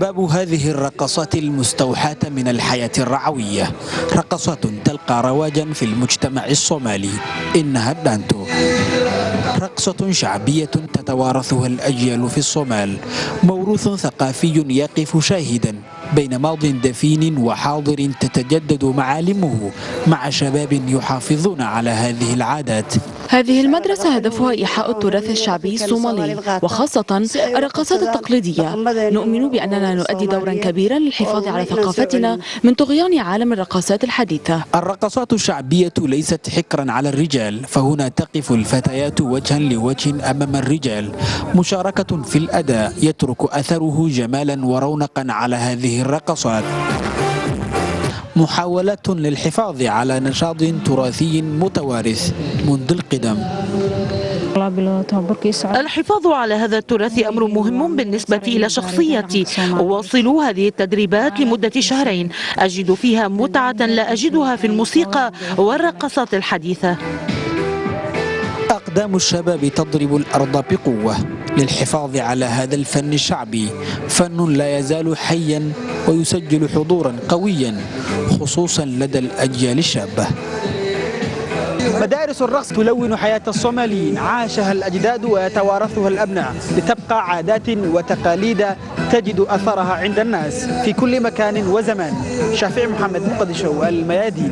شباب هذه الرقصات المستوحاة من الحياة الرعوية رقصات تلقى رواجا في المجتمع الصومالي، إنها الدانتو، رقصة شعبية تتوارثها الأجيال في الصومال، موروث ثقافي يقف شاهدا بين ماض دفين وحاضر تتجدد معالمه مع شباب يحافظون على هذه العادات. هذه المدرسة هدفها إيحاء التراث الشعبي الصومالي وخاصة الرقصات التقليدية. نؤمن بأننا نؤدي دورا كبيرا للحفاظ على ثقافتنا من طغيان عالم الرقصات الحديثة. الرقصات الشعبية ليست حكرا على الرجال، فهنا تقف الفتيات وجها لوجه أمام الرجال، مشاركة في الأداء يترك أثره جمالا ورونقا على هذه الرقصات. محاولة للحفاظ على نشاط تراثي متوارث منذ القدم. الحفاظ على هذا التراث أمر مهم بالنسبة إلى شخصيتي. أواصل هذه التدريبات لمدة شهرين، أجد فيها متعة لا أجدها في الموسيقى والرقصات الحديثة. أقدام الشباب تضرب الأرض بقوة للحفاظ على هذا الفن الشعبي، فن لا يزال حيا ويسجل حضورا قويا خصوصا لدى الأجيال الشابة. مدارس الرقص تلون حياة الصوماليين، عاشها الأجداد ويتوارثها الأبناء لتبقى عادات وتقاليد تجد أثرها عند الناس في كل مكان وزمان. شافع محمد، مقدشو، الميادين.